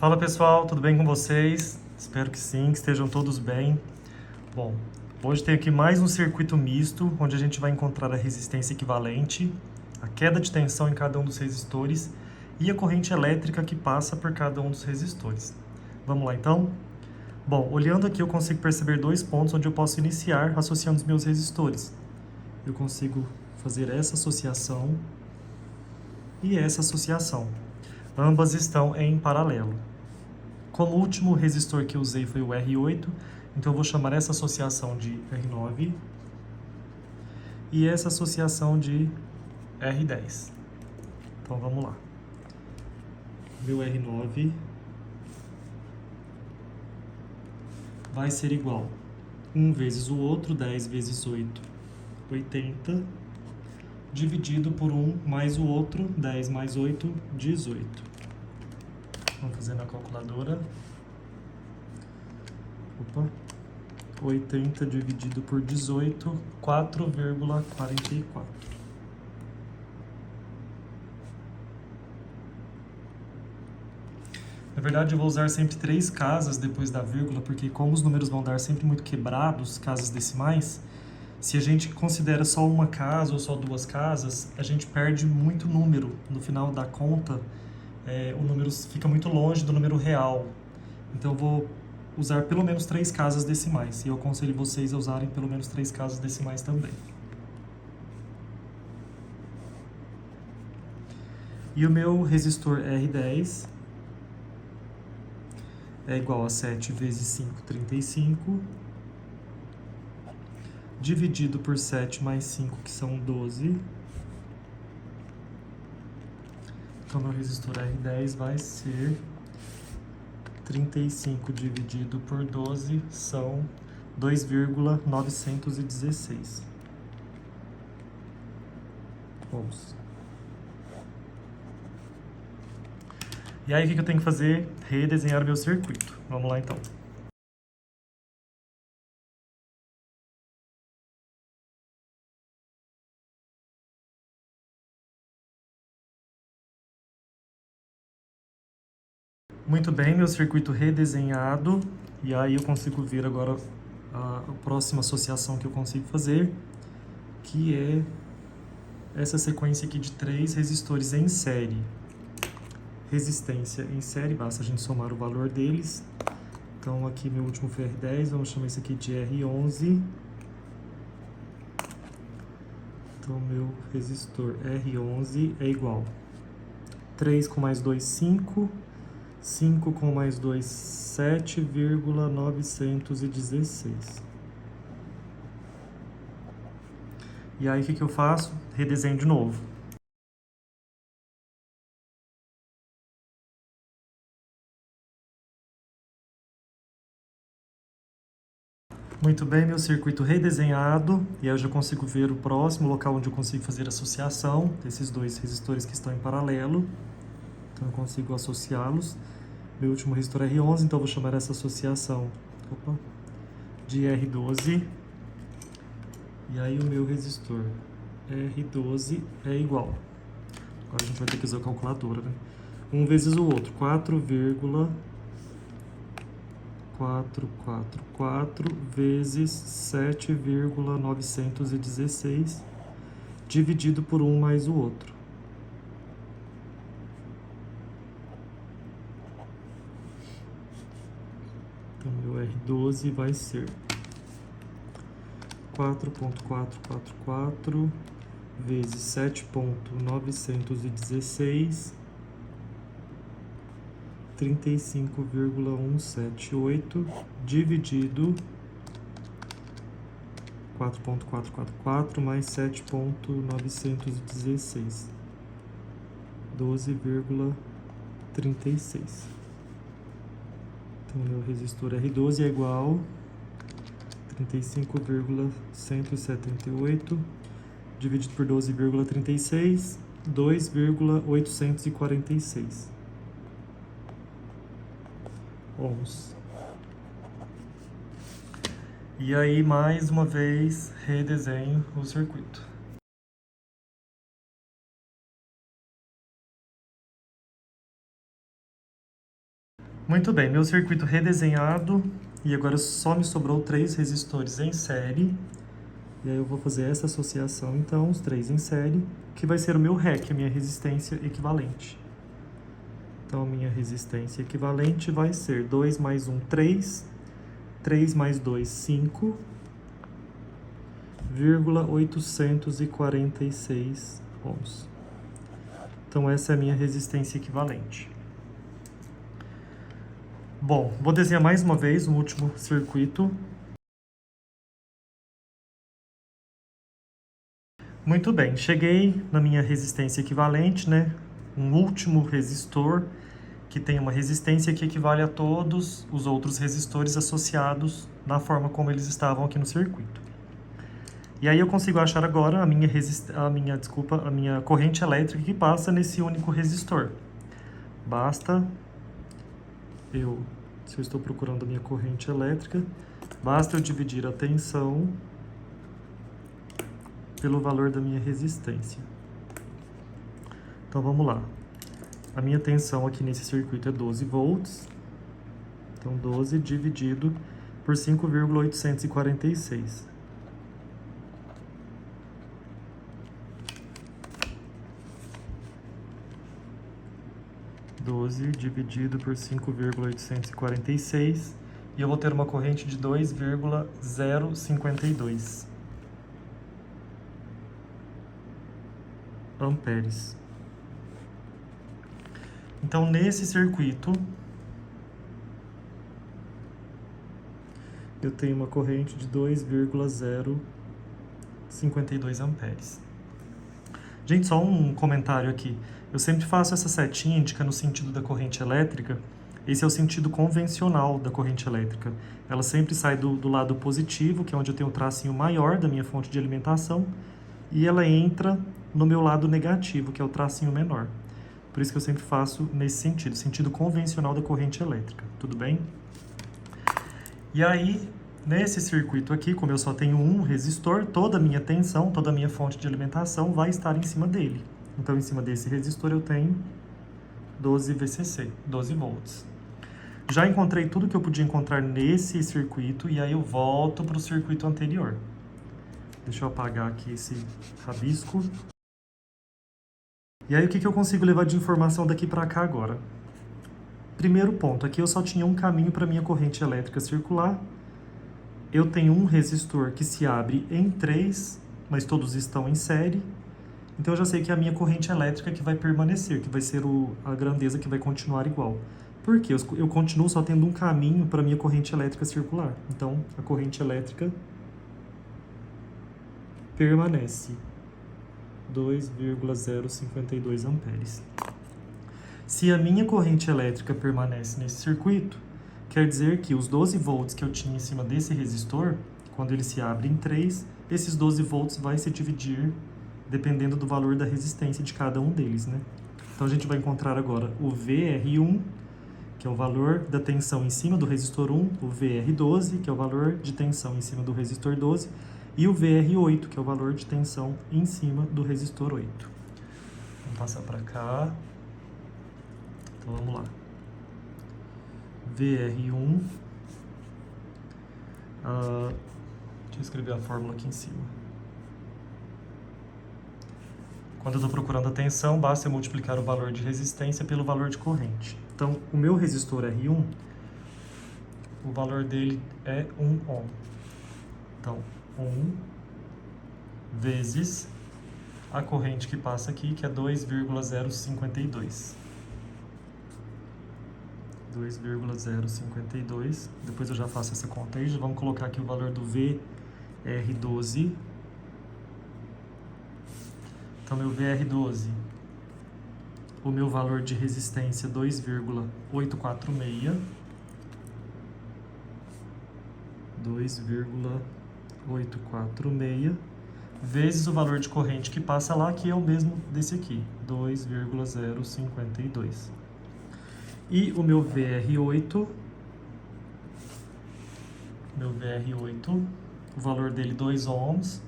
Fala pessoal, tudo bem com vocês? Espero que sim, que estejam todos bem. Bom, hoje tem aqui mais um circuito misto, onde a gente vai encontrar a resistência equivalente, a queda de tensão em cada um dos resistores e a corrente elétrica que passa por cada um dos resistores. Vamos lá então? Bom, olhando aqui eu consigo perceber dois pontos onde eu posso iniciar associando os meus resistores. Eu consigo fazer essa associação e essa associação. Ambas estão em paralelo. Como o último resistor que eu usei foi o R8, então eu vou chamar essa associação de R9 e essa associação de R10. Então vamos lá. Meu R9 vai ser igual 1 vezes o outro, 10 vezes 8, 80, dividido por 1 mais o outro, 10 mais 8, 18. Vamos fazer na calculadora. 80 dividido por 18, 4,44. Na verdade, eu vou usar sempre 3 casas depois da vírgula, porque como os números vão dar sempre muito quebrados, casas decimais, se a gente considera só uma casa ou só 2 casas, a gente perde muito número. No final da conta, o número fica muito longe do número real. Então, eu vou usar pelo menos 3 casas decimais. E eu aconselho vocês a usarem pelo menos 3 casas decimais também. E o meu resistor R10 é igual a 7 vezes 5, 35, dividido por 7 mais 5, que são 12. Então, meu resistor R10 vai ser 35 dividido por 12 são 2,916 ohms. E aí, o que eu tenho que fazer? Redesenhar o meu circuito. Vamos lá, então. Muito bem, meu circuito redesenhado. E aí eu consigo ver agora a próxima associação que eu consigo fazer, que é essa sequência aqui de 3 resistores em série. Resistência em série, basta a gente somar o valor deles. Então aqui meu último foi R10, vamos chamar isso aqui de R11. Então meu resistor R11 é igual 3 com mais 2, 5. 5 com mais 2, 7,916. E aí o que eu faço? Redesenho de novo. Muito bem, meu circuito redesenhado, e aí eu já consigo ver o próximo local onde eu consigo fazer associação desses dois resistores que estão em paralelo. Então eu consigo associá-los. Meu último resistor é R11, então eu vou chamar essa associação de R12. E aí o meu resistor R12 é igual. Agora a gente vai ter que usar a calculadora, né? 1 vezes o outro, 4,444 vezes 7,916 dividido por 1 mais o outro. Então, meu R12 vai ser 4,444 vezes 7,916, 35,178, dividido 4,444 mais 7,916, 12,36. Então, meu resistor R12 é igual 35,178 dividido por 12,36, 2,846 ohms. E aí, mais uma vez, redesenho o circuito. Muito bem, meu circuito redesenhado e agora só me sobrou 3 resistores em série. E aí eu vou fazer essa associação, então, os 3 em série, que vai ser o meu REC, a minha resistência equivalente. Então, a minha resistência equivalente vai ser 2 mais 1, 3, 3 mais 2, 5, 846 ohms. Então, essa é a minha resistência equivalente. Bom, vou desenhar mais uma vez o último circuito. Muito bem, cheguei na minha resistência equivalente, né? Um último resistor que tem uma resistência que equivale a todos os outros resistores associados na forma como eles estavam aqui no circuito. E aí eu consigo achar agora a minha corrente elétrica que passa nesse único resistor. Se eu estou procurando a minha corrente elétrica, basta eu dividir a tensão pelo valor da minha resistência. Então vamos lá. A minha tensão aqui nesse circuito é 12 volts. Então 12 dividido por 5,846. 12 dividido por 5,846 e eu vou ter uma corrente de 2,052 amperes. Então, nesse circuito, eu tenho uma corrente de 2,052 amperes. Gente, só um comentário aqui. Eu sempre faço essa setinha indicando o sentido da corrente elétrica. Esse é o sentido convencional da corrente elétrica. Ela sempre sai do lado positivo, que é onde eu tenho o tracinho maior da minha fonte de alimentação, e ela entra no meu lado negativo, que é o tracinho menor. Por isso que eu sempre faço nesse sentido convencional da corrente elétrica. Tudo bem? E aí, nesse circuito aqui, como eu só tenho um resistor, toda a minha tensão, toda a minha fonte de alimentação vai estar em cima dele. Então, em cima desse resistor, eu tenho 12 VCC, 12 volts. Já encontrei tudo que eu podia encontrar nesse circuito, e aí eu volto para o circuito anterior. Deixa eu apagar aqui esse rabisco. E aí, o que eu consigo levar de informação daqui para cá agora? Primeiro ponto, aqui eu só tinha um caminho para minha corrente elétrica circular. Eu tenho um resistor que se abre em 3, mas todos estão em série. Então eu já sei que é a minha corrente elétrica que vai permanecer, que vai ser a grandeza que vai continuar igual. Por quê? Eu continuo só tendo um caminho para a minha corrente elétrica circular. Então, a corrente elétrica permanece. 2,052 amperes. Se a minha corrente elétrica permanece nesse circuito, quer dizer que os 12 volts que eu tinha em cima desse resistor, quando ele se abre em 3, esses 12 volts vai se dividir dependendo do valor da resistência de cada um deles, né? Então a gente vai encontrar agora o VR1, que é o valor da tensão em cima do resistor 1, o VR12, que é o valor de tensão em cima do resistor 12, e o VR8, que é o valor de tensão em cima do resistor 8. Vamos passar para cá. Então vamos lá. VR1. Deixa eu escrever a fórmula aqui em cima. Quando eu estou procurando a tensão, basta eu multiplicar o valor de resistência pelo valor de corrente. Então, o meu resistor R1, o valor dele é 1 ohm. Então, 1 vezes a corrente que passa aqui, que é 2,052. 2,052. Depois eu já faço essa conta aí. Já vamos colocar aqui o valor do VR12. Então, meu VR12, o meu valor de resistência 2,846. 2,846 vezes o valor de corrente que passa lá, que é o mesmo desse aqui, 2,052. E o meu VR8, o valor dele 2 ohms,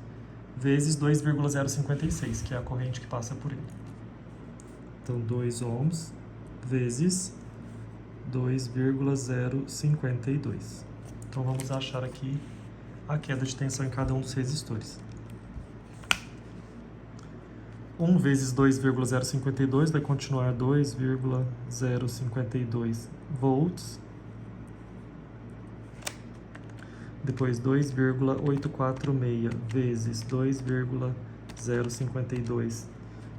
vezes 2,056, que é a corrente que passa por ele. Então, 2 ohms vezes 2,052. Então vamos achar aqui a queda de tensão em cada um dos resistores. 1 vezes 2,052 vai continuar 2,052 volts. Depois 2,846 vezes 2,052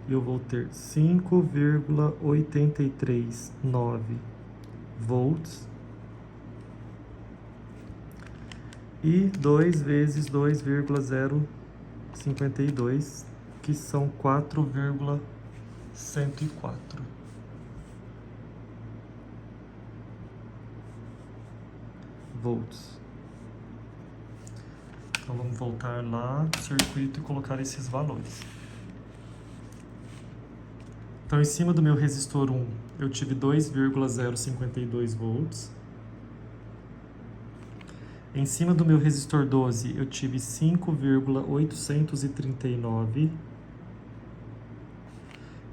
e eu vou ter 5,839 volts. E 2 vezes 2,052, que são 4,104 volts. Então vamos voltar lá no circuito e colocar esses valores. Então, em cima do meu resistor 1, eu tive 2,052 volts. Em cima do meu resistor 12, eu tive 5,839.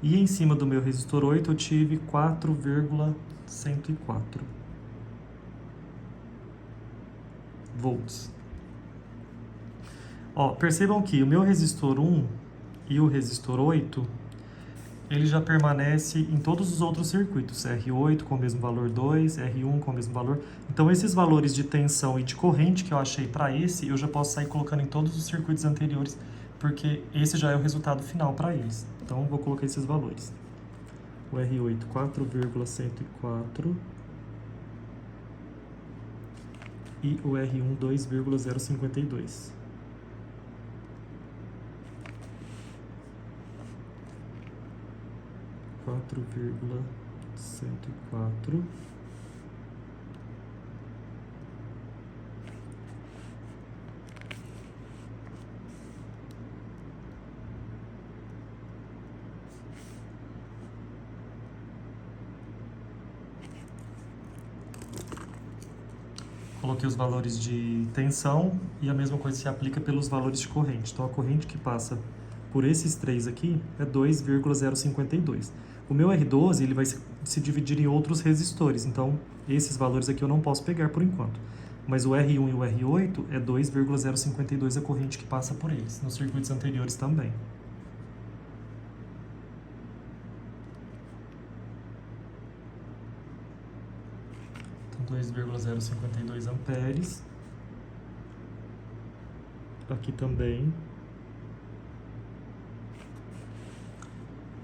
E em cima do meu resistor 8, eu tive 4,104 volts. Ó, percebam que o meu resistor 1 e o resistor 8, ele já permanece em todos os outros circuitos, R8 com o mesmo valor 2, R1 com o mesmo valor. Então, esses valores de tensão e de corrente que eu achei para esse, eu já posso sair colocando em todos os circuitos anteriores, porque esse já é o resultado final para eles. Então, eu vou colocar esses valores. O R8, 4,104. E o R1, 2,052. Coloquei os valores de tensão e a mesma coisa se aplica pelos valores de corrente. Então, a corrente que passa por esses três aqui é 2,052. O meu R12 ele vai se dividir em outros resistores, então esses valores aqui eu não posso pegar por enquanto. Mas o R1 e o R8 é 2,052 a corrente que passa por eles, nos circuitos anteriores também. Então, 2,052 amperes. Aqui também.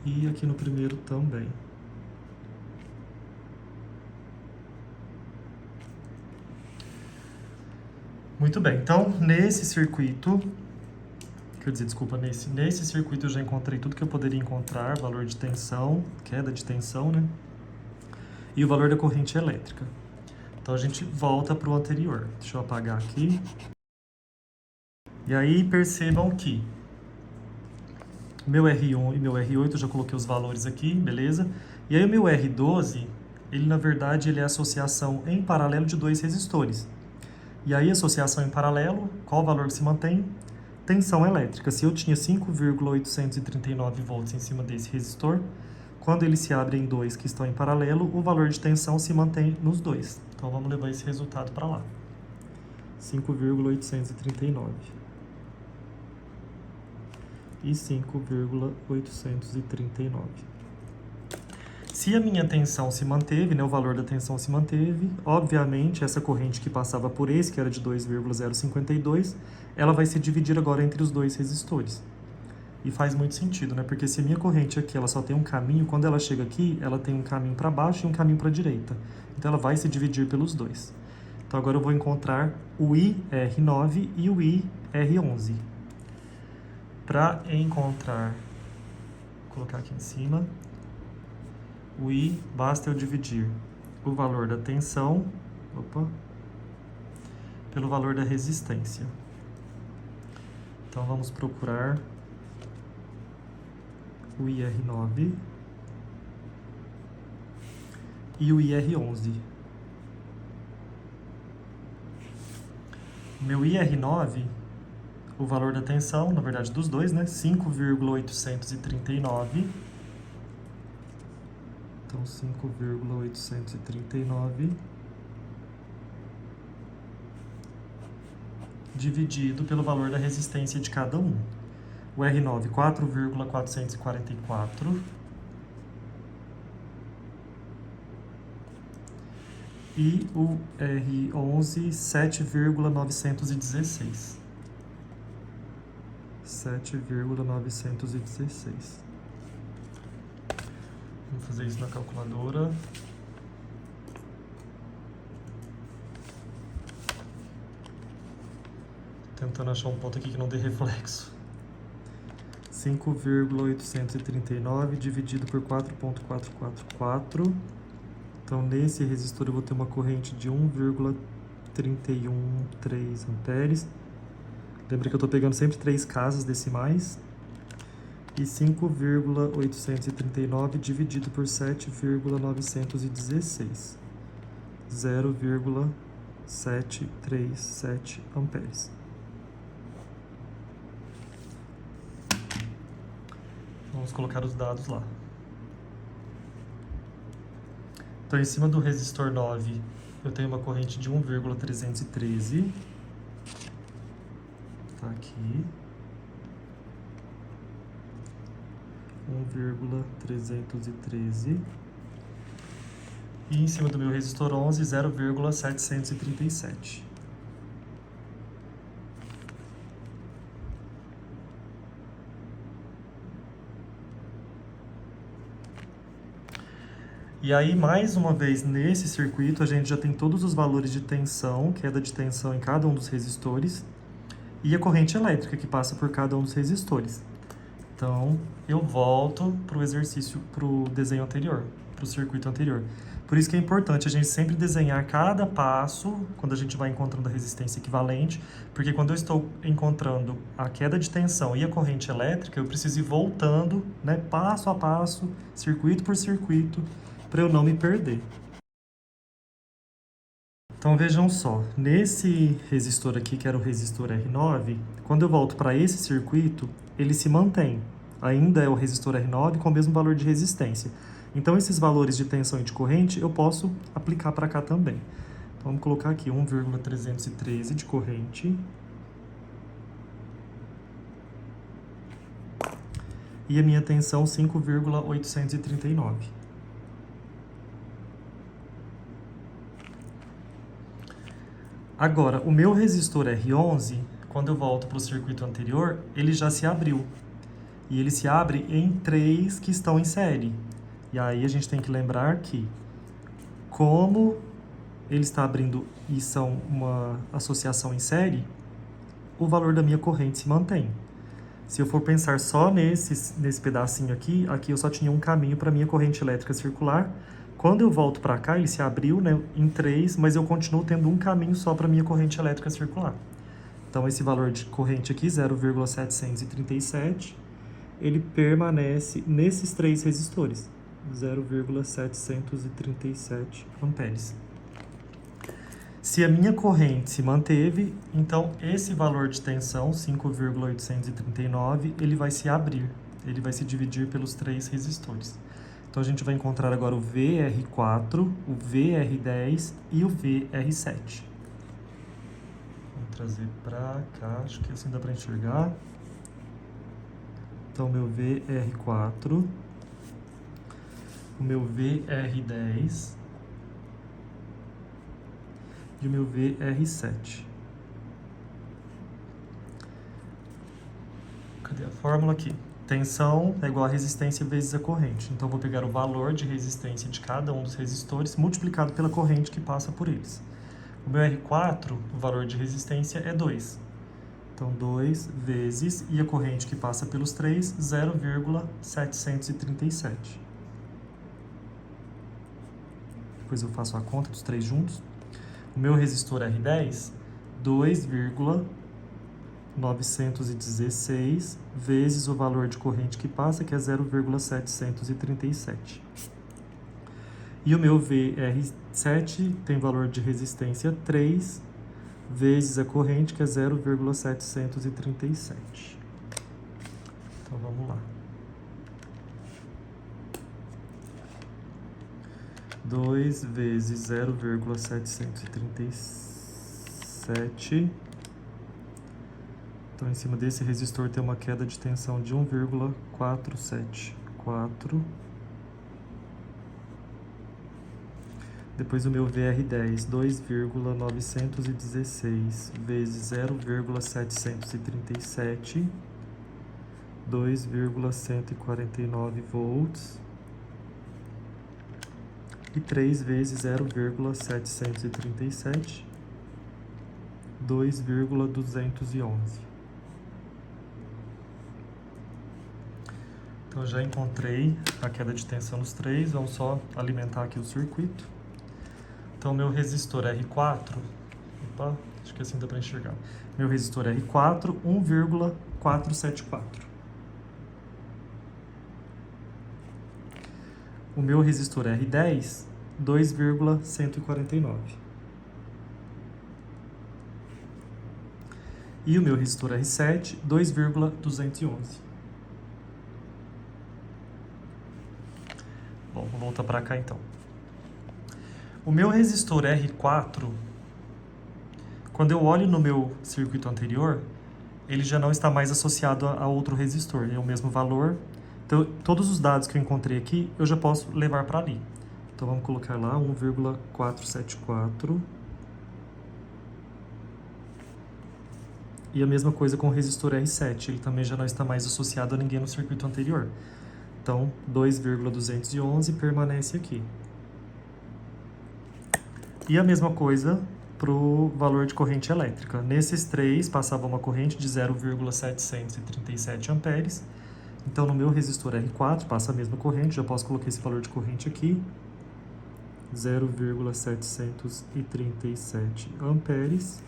E aqui no primeiro também. Muito bem, então nesse circuito, nesse circuito eu já encontrei tudo que eu poderia encontrar, valor de tensão, queda de tensão, né? E o valor da corrente elétrica. Então a gente volta para o anterior. Deixa eu apagar aqui. E aí percebam que meu R1 e meu R8, eu já coloquei os valores aqui, beleza? E aí o meu R12, ele na verdade ele é a associação em paralelo de dois resistores. E aí associação em paralelo, qual o valor que se mantém? Tensão elétrica. Se eu tinha 5,839 volts em cima desse resistor, quando ele se abre em dois que estão em paralelo, o valor de tensão se mantém nos dois. Então vamos levar esse resultado para lá. 5,839. E 5,839. Se a minha tensão se manteve, né, o valor da tensão se manteve, obviamente essa corrente que passava por esse, que era de 2,052, ela vai se dividir agora entre os dois resistores. E faz muito sentido, né? Porque se a minha corrente aqui ela só tem um caminho, quando ela chega aqui, ela tem um caminho para baixo e um caminho para a direita. Então ela vai se dividir pelos dois. Então agora eu vou encontrar o IR9 e o IR11. Para encontrar, vou colocar aqui em cima, o I, basta eu dividir o valor da tensão, pelo valor da resistência. Então vamos procurar o IR9 e o IR11. O meu IR9, o valor da tensão, na verdade dos dois, né? 5,839. Então, 5,839 dividido pelo valor da resistência de cada um. O R9, 4,444. E o R11, 7,916. 7,916. Vamos fazer isso na calculadora. Tentando achar um ponto aqui que não dê reflexo. 5,839 dividido por 4,444. Então, nesse resistor eu vou ter uma corrente de 1,313 amperes. Lembra que eu estou pegando sempre 3 casas decimais. E 5,839 dividido por 7,916. 0,737 amperes. Vamos colocar os dados lá. Então, em cima do resistor 9, eu tenho uma corrente de 1,313. Tá aqui. 1,313. E em cima do meu resistor 11, 0,737. E aí, mais uma vez, nesse circuito, a gente já tem todos os valores de tensão, queda de tensão em cada um dos resistores, e a corrente elétrica que passa por cada um dos resistores. Então, eu volto para o exercício, para o desenho anterior, para o circuito anterior. Por isso que é importante a gente sempre desenhar cada passo, quando a gente vai encontrando a resistência equivalente, porque quando eu estou encontrando a queda de tensão e a corrente elétrica, eu preciso ir voltando, né, passo a passo, circuito por circuito, para eu não me perder. Então vejam só, nesse resistor aqui, que era o resistor R9, quando eu volto para esse circuito, ele se mantém. Ainda é o resistor R9 com o mesmo valor de resistência. Então esses valores de tensão e de corrente eu posso aplicar para cá também. Então vamos colocar aqui 1,313 de corrente. E a minha tensão 5,839. Agora, o meu resistor R11, quando eu volto para o circuito anterior, ele já se abriu. E ele se abre em 3 que estão em série. E aí a gente tem que lembrar que, como ele está abrindo e são uma associação em série, o valor da minha corrente se mantém. Se eu for pensar só nesse pedacinho aqui, aqui eu só tinha um caminho para a minha corrente elétrica circular. Quando eu volto para cá, ele se abriu, né, em 3, mas eu continuo tendo um caminho só para a minha corrente elétrica circular. Então, esse valor de corrente aqui, 0,737, ele permanece nesses 3 resistores, 0,737 amperes. Se a minha corrente se manteve, então esse valor de tensão, 5,839, ele vai se abrir, ele vai se dividir pelos 3 resistores. Então, a gente vai encontrar agora o VR4, o VR10 e o VR7. Vou trazer para cá, acho que assim dá para enxergar. Então, o meu VR4, o meu VR10 e o meu VR7. Cadê a fórmula aqui? Tensão é igual a resistência vezes a corrente. Então, vou pegar o valor de resistência de cada um dos resistores multiplicado pela corrente que passa por eles. O meu R4, o valor de resistência é 2. Então, 2 vezes, e a corrente que passa pelos 3, 0,737. Depois eu faço a conta dos 3 juntos. O meu resistor R10, 2,916 vezes o valor de corrente que passa, que é 0,737. E o meu VR7 tem valor de resistência 3 vezes a corrente, que é 0,737. Então, vamos lá. 2 vezes 0,737. Então, em cima desse resistor tem uma queda de tensão de 1,474. Depois o meu VR10, 2,916 vezes 0,737, 2,149 volts. E 3 vezes 0,737, 2,211. Então, já encontrei a queda de tensão nos três. Vamos só alimentar aqui o circuito. Então, meu resistor R4... Opa, acho que assim dá para enxergar. Meu resistor R4, 1,474. O meu resistor R10, 2,149. E o meu resistor R7, 2,211. Bom, vou voltar para cá então. O meu resistor R4, quando eu olho no meu circuito anterior, ele já não está mais associado a outro resistor, é o mesmo valor. Então, todos os dados que eu encontrei aqui, eu já posso levar para ali. Então, vamos colocar lá 1,474. E a mesma coisa com o resistor R7, ele também já não está mais associado a ninguém no circuito anterior. Então, 2,211 permanece aqui. E a mesma coisa para o valor de corrente elétrica. Nesses três, passava uma corrente de 0,737 amperes. Então, no meu resistor R4, passa a mesma corrente, já posso colocar esse valor de corrente aqui. 0,737 amperes.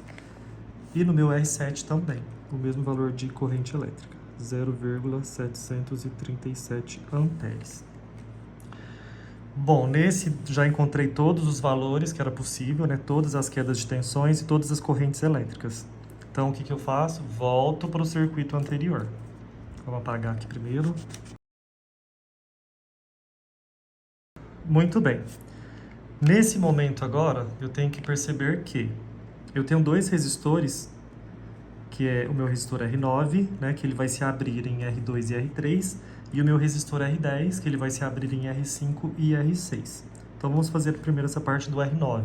E no meu R7 também, o mesmo valor de corrente elétrica. 0,737 amperes. Bom, nesse já encontrei todos os valores que era possível, né? Todas as quedas de tensões e todas as correntes elétricas. Então, o que eu faço? Volto para o circuito anterior. Vamos apagar aqui primeiro. Muito bem. Nesse momento agora, eu tenho que perceber que eu tenho dois resistores, que é o meu resistor R9, né, que ele vai se abrir em R2 e R3, e o meu resistor R10, que ele vai se abrir em R5 e R6. Então, vamos fazer primeiro essa parte do R9.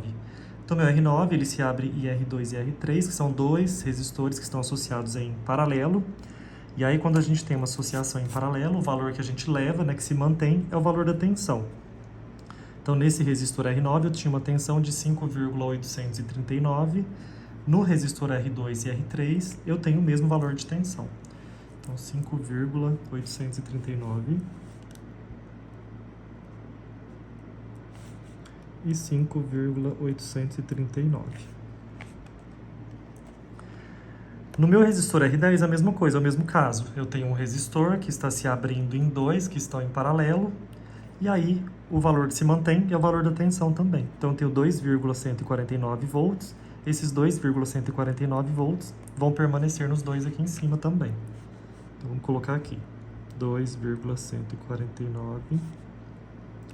Então, meu R9, ele se abre em R2 e R3, que são dois resistores que estão associados em paralelo. E aí, quando a gente tem uma associação em paralelo, o valor que a gente leva, né, que se mantém, é o valor da tensão. Então, nesse resistor R9, eu tinha uma tensão de 5,839. No resistor R2 e R3, eu tenho o mesmo valor de tensão. Então, 5,839 e 5,839. No meu resistor R10, a mesma coisa, é o mesmo caso. Eu tenho um resistor que está se abrindo em dois que estão em paralelo, e aí o valor que se mantém é o valor da tensão também. Então, eu tenho 2,149 volts. Esses 2,149 volts vão permanecer nos dois aqui em cima também. Então, vamos colocar aqui 2,149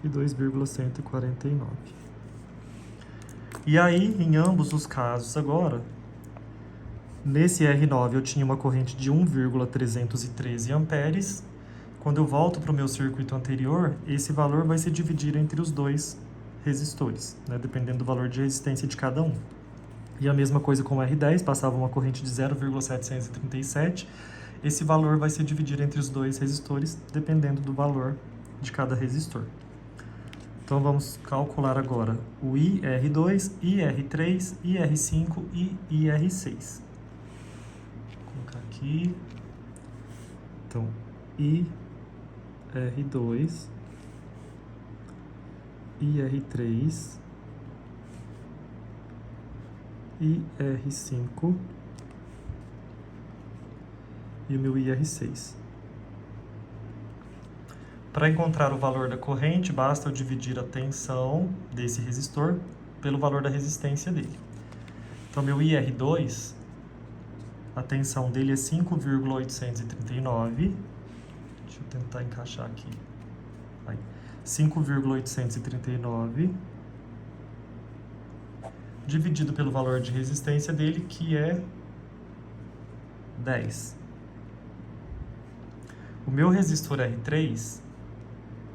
e 2,149. E aí, em ambos os casos agora, nesse R9 eu tinha uma corrente de 1,313 amperes. Quando eu volto para o meu circuito anterior, esse valor vai se dividir entre os dois resistores, né, dependendo do valor de resistência de cada um. E a mesma coisa com o R10, passava uma corrente de 0,737. Esse valor vai se dividir entre os dois resistores, dependendo do valor de cada resistor. Então, vamos calcular agora o IR2, IR3, IR5 e IR6. Vou colocar aqui. Então, IR2, IR3, IR5 e o meu IR6. Para encontrar o valor da corrente, basta eu dividir a tensão desse resistor pelo valor da resistência dele. Então, meu IR2, a tensão dele é 5,839. Deixa eu tentar encaixar aqui. Aí. 5,839 dividido pelo valor de resistência dele, que é 10. O meu resistor R3,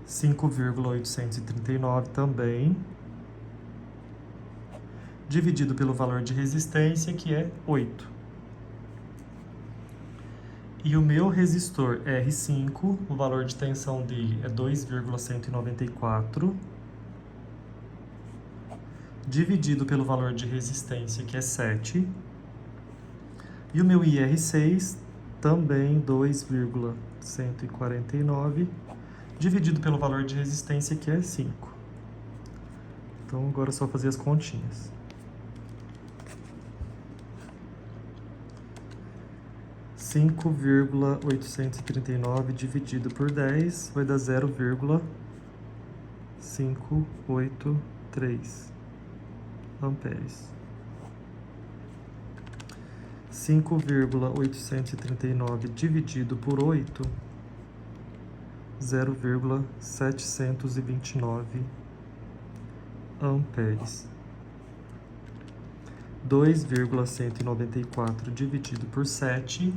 5,839 também, dividido pelo valor de resistência, que é 8. E o meu resistor R5, o valor de tensão dele é 2,194, dividido pelo valor de resistência, que é 7. E o meu IR6, também 2,149, dividido pelo valor de resistência, que é 5. Então, agora é só fazer as continhas. 5,839 dividido por 10 vai dar 0,583 amperes. 5,839 dividido por 8, 0,729 amperes. 2,194 dividido por 7,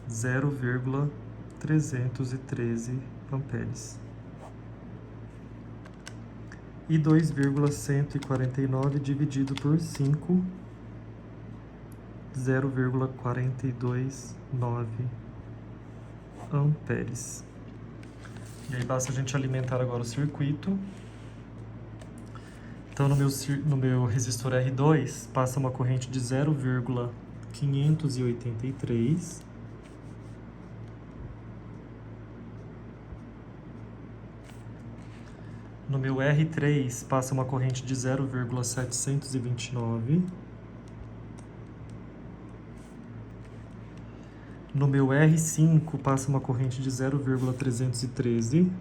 0,313 amperes. E 2,149 dividido por 5, 0,429 amperes. E aí basta a gente alimentar agora o circuito. Então, no meu resistor R2, passa uma corrente de 0,583. No meu R3, passa uma corrente de 0,729. No meu R5, passa uma corrente de 0,313.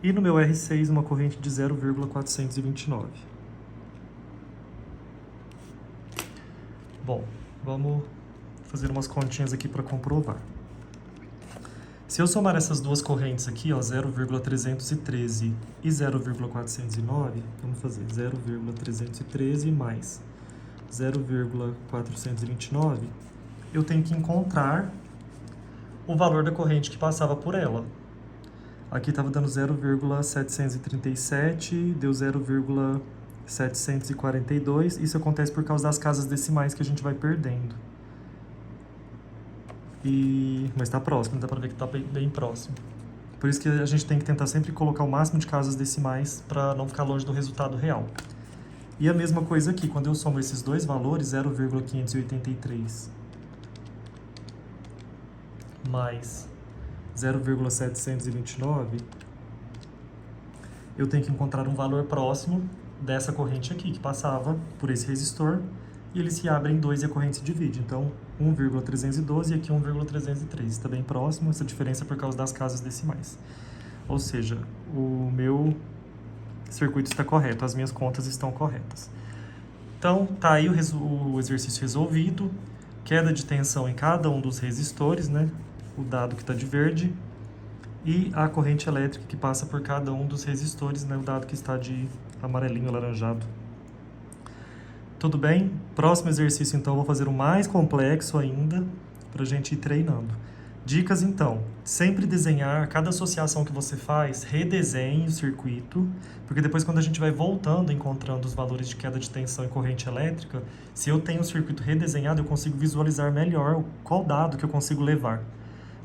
E no meu R6, uma corrente de 0,429. Bom, vamos fazer umas continhas aqui para comprovar. Se eu somar essas duas correntes aqui, ó, 0,313 e 0,409, vamos fazer 0,313 mais 0,429, eu tenho que encontrar o valor da corrente que passava por ela. Aqui estava dando 0,737, deu 0,742. Isso acontece por causa das casas decimais que a gente vai perdendo. Mas está próximo, dá para ver que está bem próximo. Por isso que a gente tem que tentar sempre colocar o máximo de casas decimais para não ficar longe do resultado real. E a mesma coisa aqui, quando eu somo esses dois valores, 0,583 mais 0,729, eu tenho que encontrar um valor próximo dessa corrente aqui, que passava por esse resistor, e eles se abrem em dois e a corrente se divide. Então, 1,312 e aqui 1,303. Está bem próximo, essa diferença é por causa das casas decimais. Ou seja, o meu circuito está correto, as minhas contas estão corretas. Então, tá aí o exercício resolvido, queda de tensão em cada um dos resistores, né? O dado que está de verde, e a corrente elétrica que passa por cada um dos resistores, né? O dado que está de amarelinho alaranjado. Tudo bem? Próximo exercício, então, eu vou fazer o mais complexo ainda, para a gente ir treinando. Dicas, então, sempre desenhar, cada associação que você faz, redesenhe o circuito, porque depois quando a gente vai voltando, encontrando os valores de queda de tensão e corrente elétrica, se eu tenho o circuito redesenhado, eu consigo visualizar melhor qual dado que eu consigo levar.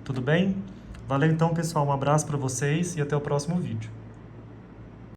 Tudo bem? Valeu então, pessoal, um abraço para vocês e até o próximo vídeo.